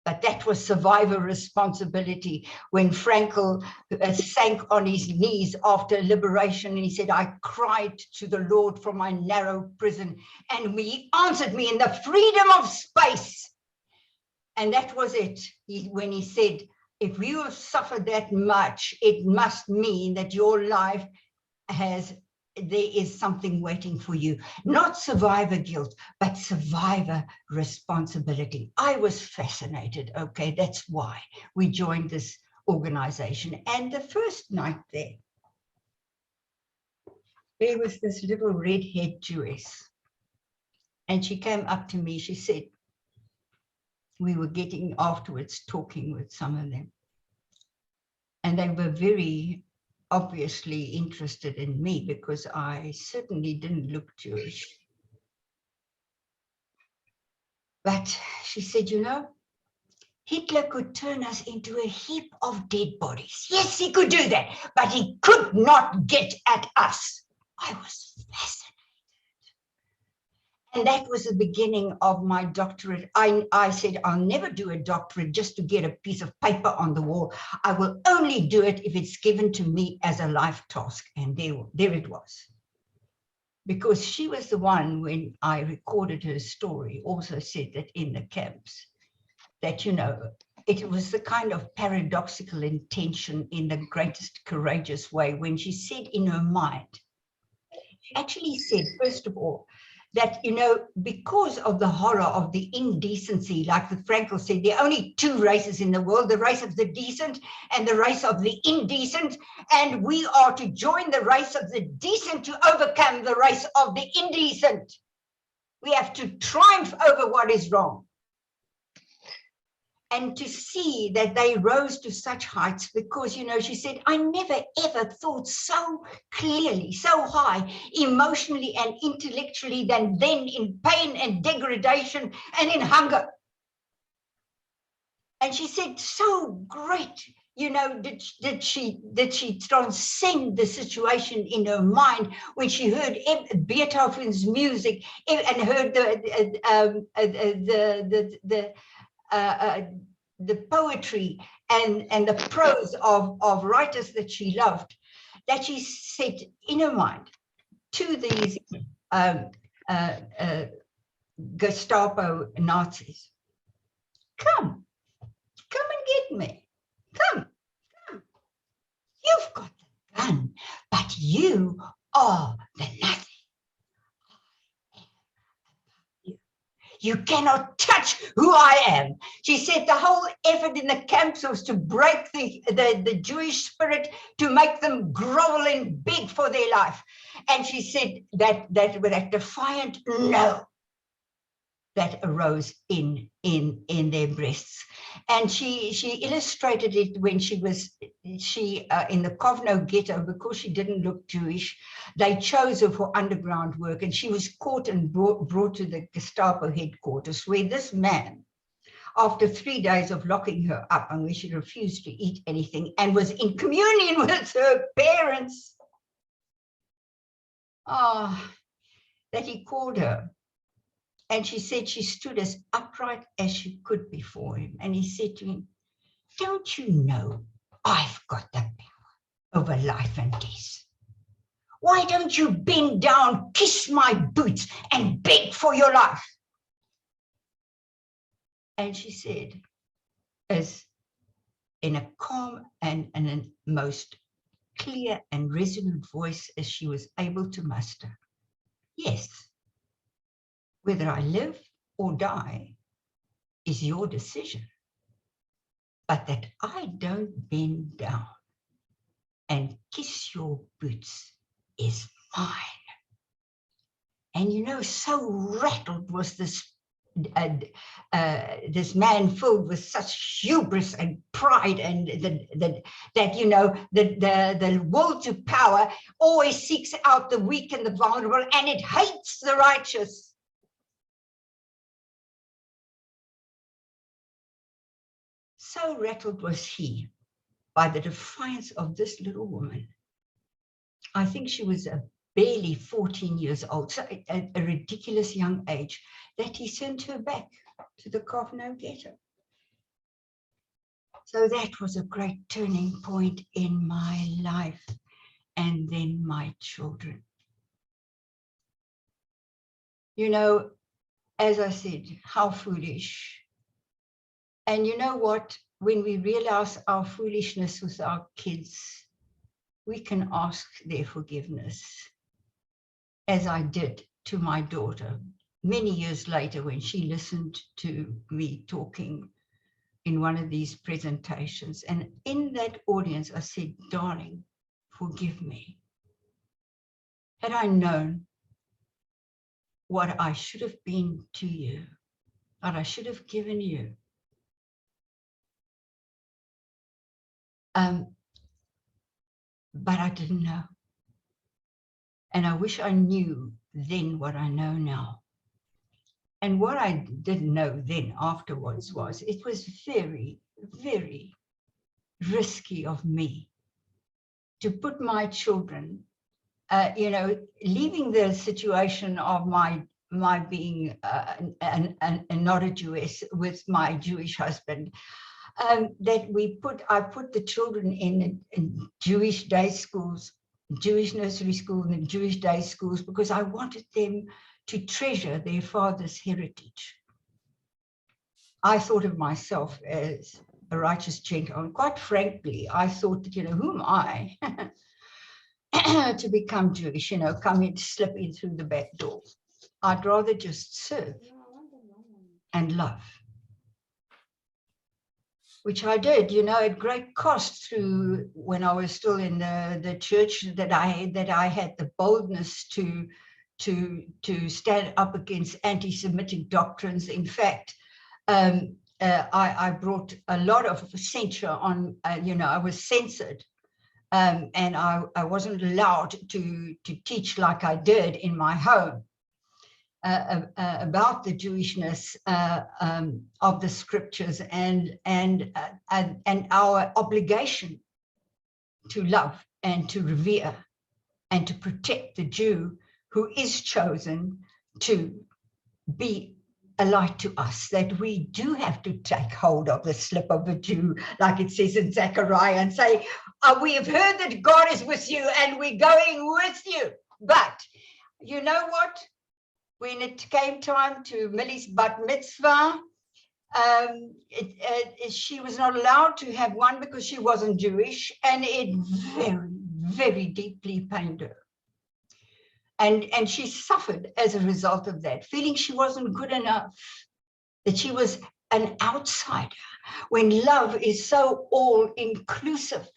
[SPEAKER 1] But that was survivor responsibility when Frankel sank on his knees after liberation, and he said, I cried to the Lord from my narrow prison, and he answered me in the freedom of space. And that was it. When he said, if you have suffered that much, it must mean that your life there is something waiting for you. Not survivor guilt, but survivor responsibility. I was fascinated. Okay, that's why we joined this organization. And the first night there was this little redhead Jewess. And she came up to me. She said, we were getting afterwards talking with some of them. And they were very obviously interested in me because I certainly didn't look Jewish. But she said, you know, Hitler could turn us into a heap of dead bodies. Yes, he could do that, but he could not get at us. I was fascinated. And that was the beginning of my doctorate. I said, I'll never do a doctorate just to get a piece of paper on the wall. I will only do it if it's given to me as a life task. And there it was. Because she was the one, when I recorded her story, also said that in the camps, that, you know, it was the kind of paradoxical intention in the greatest courageous way when she said in her mind, she actually said, first of all, that, you know, because of the horror of the indecency, like the Frankel said, there are only two races in the world, the race of the decent and the race of the indecent, and we are to join the race of the decent to overcome the race of the indecent. We have to triumph over what is wrong. And to see that they rose to such heights, because, you know, she said, I never ever thought so clearly, so high, emotionally and intellectually than then, in pain and degradation and in hunger. And she said, so great, you know, did she transcend the situation in her mind when she heard Beethoven's music and heard the poetry and the prose of writers that she loved, that she said in her mind to these Gestapo Nazis, come and get me. Come. You've got the gun, but you are the nothing. You cannot touch who I am. She said the whole effort in the camps was to break the Jewish spirit, to make them grovel and beg for their life. And she said that with that defiant no that arose in their breasts. And she illustrated it when she in the Kovno ghetto, because she didn't look Jewish. They chose her for underground work, and she was caught and brought to the Gestapo headquarters, where this man, after 3 days of locking her up, and where she refused to eat anything and was in communion with her parents, that he called her. And she said she stood as upright as she could before him. And he said to him, don't you know I've got the power over life and death? Why don't you bend down, kiss my boots, and beg for your life? And she said, as in a calm and a most clear and resolute voice as she was able to muster, yes, whether I live or die is your decision, but that I don't bend down and kiss your boots is mine. And you know, so rattled was this man, filled with such hubris and pride, and that you know, the will to power always seeks out the weak and the vulnerable, and it hates the righteous. So rattled was he by the defiance of this little woman. I think she was barely 14 years old, so a ridiculous young age, that he sent her back to the Kovno ghetto. So that was a great turning point in my life, and then my children. You know, as I said, how foolish. And you know what? When we realize our foolishness with our kids, we can ask their forgiveness, as I did to my daughter many years later when she listened to me talking in one of these presentations. And in that audience, I said, darling, forgive me. Had I known what I should have been to you, what I should have given you, but I didn't know. And I wish I knew then what I know now. And what I didn't know then afterwards was, it was very, very risky of me to put my children, you know, leaving the situation of my being not a Jewess with my Jewish husband, that I put the children in Jewish day schools, Jewish nursery school and Jewish day schools, because I wanted them to treasure their father's heritage. I thought of myself as a righteous Gentile, and quite frankly, I thought that, you know, who am I to become Jewish, you know, come in, slip in through the back door. I'd rather just serve and love, which I did, you know, at great cost, through when I was still in the church, that I had the boldness to stand up against anti-Semitic doctrines. In fact, I brought a lot of censure on, you know, I was censored, and I wasn't allowed to teach like I did in my home. about the Jewishness of the scriptures and our obligation to love and to revere and to protect the Jew who is chosen to be a light to us, that we do have to take hold of the slip of a Jew, like it says in Zechariah, and say, we have heard that God is with you and we're going with you. But you know what? When it came time to Millie's bat mitzvah, she was not allowed to have one because she wasn't Jewish, and it very, very deeply pained her. And she suffered as a result of that, feeling she wasn't good enough, that she was an outsider, when love is so all-inclusive.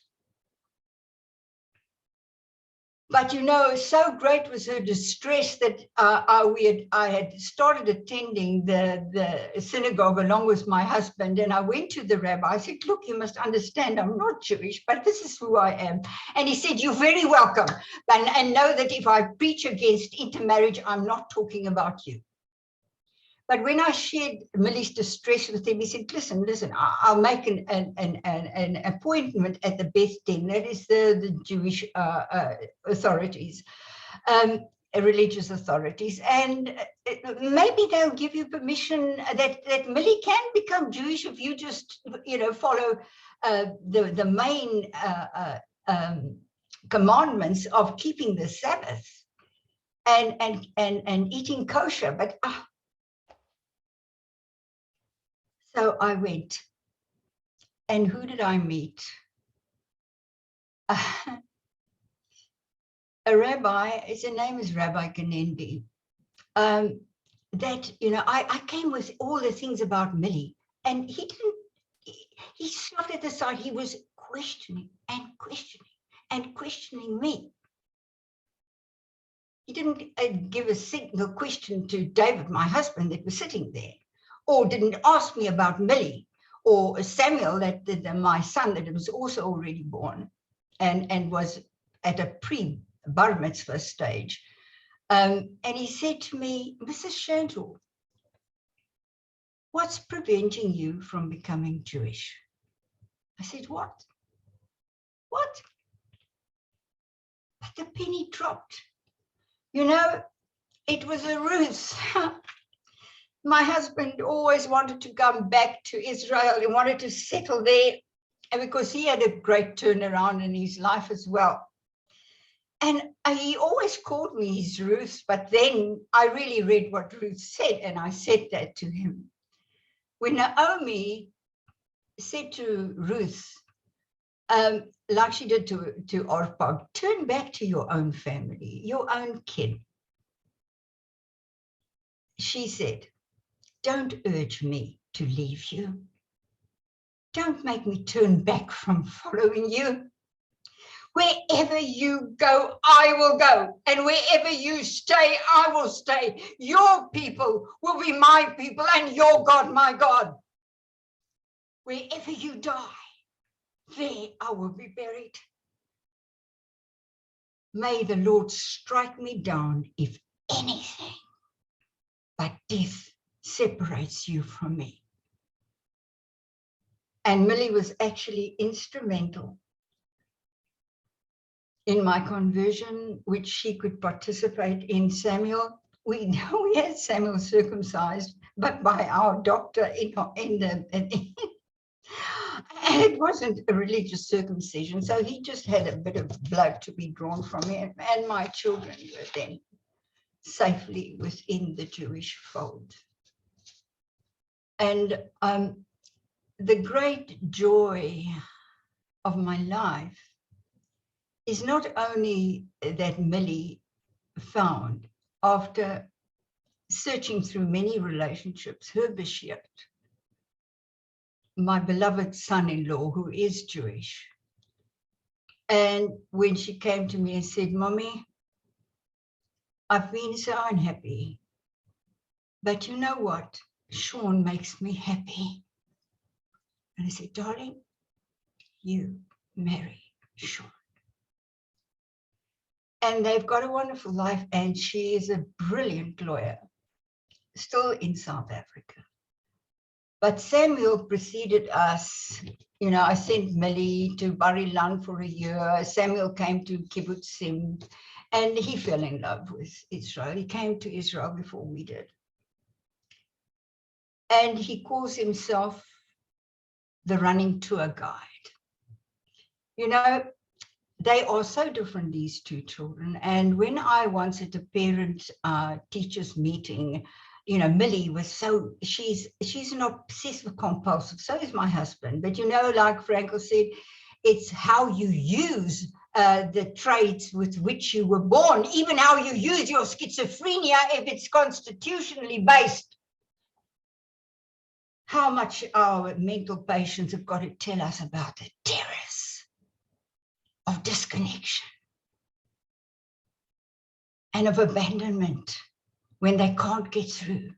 [SPEAKER 1] But you know, so great was her distress that I had started attending the synagogue along with my husband, and I went to the rabbi. I said, look, you must understand, I'm not Jewish, but this is who I am. And he said, you're very welcome, and know that if I preach against intermarriage, I'm not talking about you. But when I shared Millie's distress with him, he said, listen, I'll make an appointment at the Beth Din, that is the Jewish authorities, religious authorities, and maybe they'll give you permission that Millie can become Jewish if you just, follow the main commandments of keeping the Sabbath and eating kosher. But so I went, and who did I meet? A rabbi, his name is Rabbi Ganendi, that, I came with all the things about Millie, and he shoved it aside. He was questioning and questioning and questioning me. He didn't give a single question to David, my husband, that was sitting there, or didn't ask me about Millie, or Samuel, my son, that was also already born and was at a pre-bar mitzvah stage. And he said to me, Mrs. Shantall, what's preventing you from becoming Jewish? I said, what? What? But the penny dropped. It was a ruse. My husband always wanted to come back to Israel. He wanted to settle there, and because he had a great turnaround in his life as well. And he always called me his Ruth, but then I really read what Ruth said, and I said that to him. When Naomi said to Ruth, like she did to Orpah, turn back to your own family, your own kid. She said, don't urge me to leave you. Don't make me turn back from following you. Wherever you go, I will go. And wherever you stay, I will stay. Your people will be my people, and your God, my God. Wherever you die, there I will be buried. May the Lord strike me down if anything but death separates you from me. And Millie was actually instrumental in my conversion, which she could participate in. Samuel, we had Samuel circumcised, but by our doctor and it wasn't a religious circumcision, so he just had a bit of blood to be drawn from him, and my children were then safely within the Jewish fold. And the great joy of my life is not only that Millie found, after searching through many relationships, her Bashir, my beloved son-in-law, who is Jewish. And when she came to me and said, Mommy, I've been so unhappy, but you know what? Sean makes me happy. And I said, darling, you marry Sean. And they've got a wonderful life, and she is a brilliant lawyer. still in South Africa. But Samuel preceded us. You know, I sent Millie to Bar-Ilan for a year. Samuel came to Kibbutzim, and he fell in love with Israel. He came to Israel before we did. And he calls himself the running tour guide. You know, they are so different, these two children. And when I once at a parent-teachers meeting, you know, Millie was so, she's an obsessive compulsive, so is my husband. But, you know, like Frankel said, it's how you use the traits with which you were born, even how you use your schizophrenia, if it's constitutionally based. How much our mental patients have got to tell us about the terrors of disconnection and of abandonment when they can't get through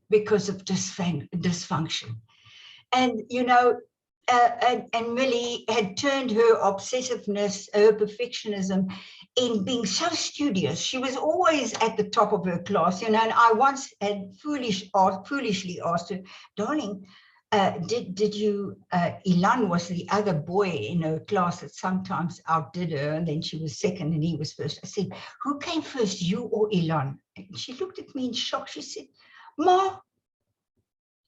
[SPEAKER 1] because of dysfunction. And, you know, and Millie had turned her obsessiveness, her perfectionism, in being so studious. She was always at the top of her class, you know, and I once had foolishly asked her, darling, did you, Ilan was the other boy in her class that sometimes outdid her, and then she was second and he was first. I said, who came first, you or Ilan? And she looked at me in shock. She said, Ma,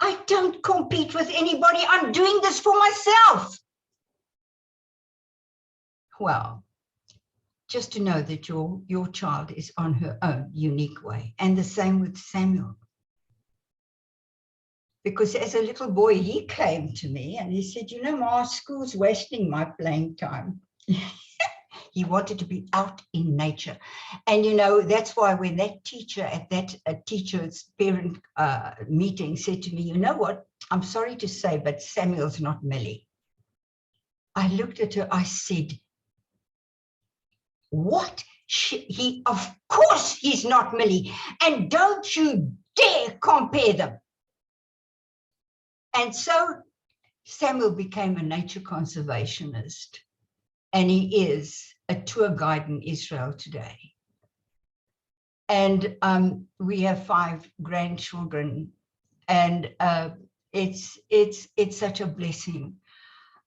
[SPEAKER 1] I don't compete with anybody. I'm doing this for myself. Well, just to know that your child is on her own unique way. And the same with Samuel. Because as a little boy, he came to me and he said, you know, Ma, school's wasting my playing time. He wanted to be out in nature. And, you know, that's why when that teacher at that teacher's parent meeting said to me, you know what, I'm sorry to say, but Samuel's not Millie. I looked at her, I said, what? Of course he's not Millie. And don't you dare compare them. And so Samuel became a nature conservationist. And he is a tour guide in Israel today. And we have 5 grandchildren, and it's such a blessing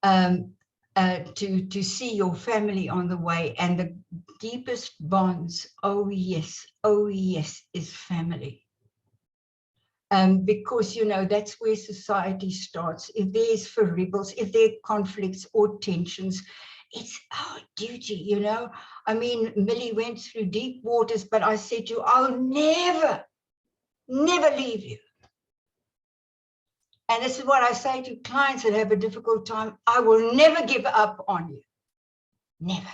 [SPEAKER 1] to see your family on the way, and the deepest bonds. Oh yes, is family. Because, you know, that's where society starts. If there's foibles, if there are conflicts or tensions, it's our duty, you know. I mean, Millie went through deep waters, but I said to you, I'll never leave you. And this is what I say to clients that have a difficult time. I will never give up on you. Never.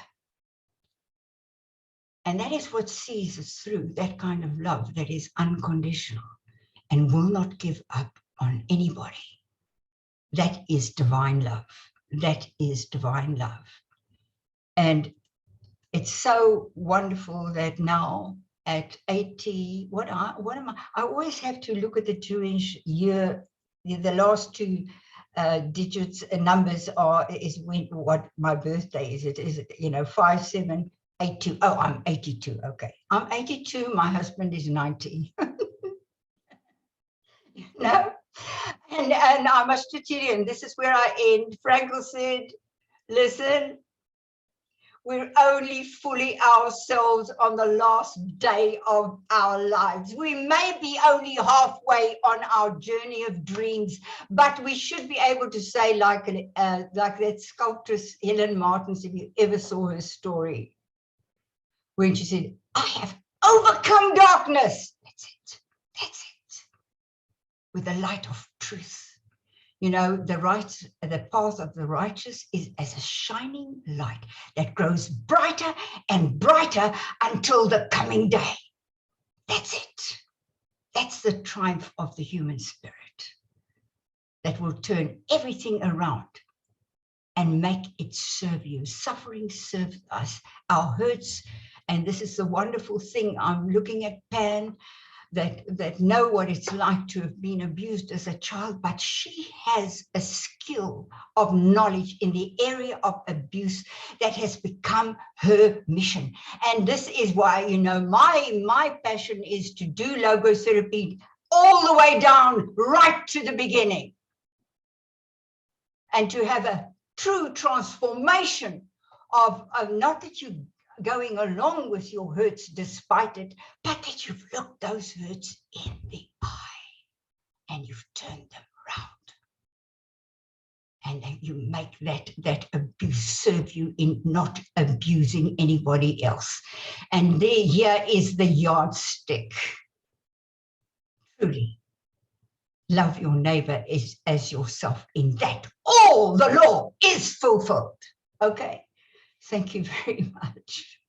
[SPEAKER 1] And that is what sees us through, that kind of love that is unconditional and will not give up on anybody. That is divine love. That is divine love. And it's so wonderful that now at 80, what am I? I always have to look at the Jewish year. The last 2 digits numbers is what my birthday is. It is, you know, 5782. Oh, I'm 82. Okay, I'm 82. My husband is 90. No, and I'm a Teria. This is where I end. Frankel said, "Listen, we're only fully ourselves on the last day of our lives. We may be only halfway on our journey of dreams, but we should be able to say, like that sculptress Helen Martins, if you ever saw her story, when she said, I have overcome darkness. That's it. That's it. With the light of truth. You know, the path of the righteous is as a shining light that grows brighter and brighter until the coming day. That's it. That's the triumph of the human spirit that will turn everything around and make it serve you. Suffering serves us, our hurts. And this is the wonderful thing. I'm looking at Pan, that know what it's like to have been abused as a child, but she has a skill of knowledge in the area of abuse that has become her mission. And this is why, you know, my passion is to do logotherapy all the way down right to the beginning. And to have a true transformation of not that you're going along with your hurts despite it, but that you've looked those hurts in the eye and you've turned them round. And then you make that abuse serve you in not abusing anybody else. And here is the yardstick. Truly, love your neighbor as yourself. In that, all the law is fulfilled. Okay, thank you very much.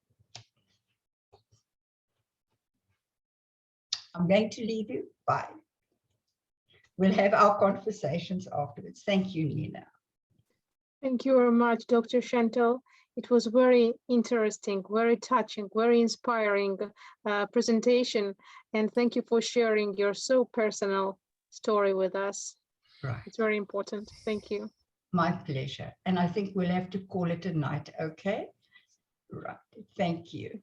[SPEAKER 1] I'm going to leave you. Bye. We'll have our conversations afterwards. Thank you, Nina.
[SPEAKER 2] Thank you very much, Dr. Shantall. It was very interesting, very touching, very inspiring presentation. And thank you for sharing your so personal story with us.
[SPEAKER 1] Right.
[SPEAKER 2] It's very important. Thank you.
[SPEAKER 1] My pleasure. And I think we'll have to call it a night, okay? Right. Thank you.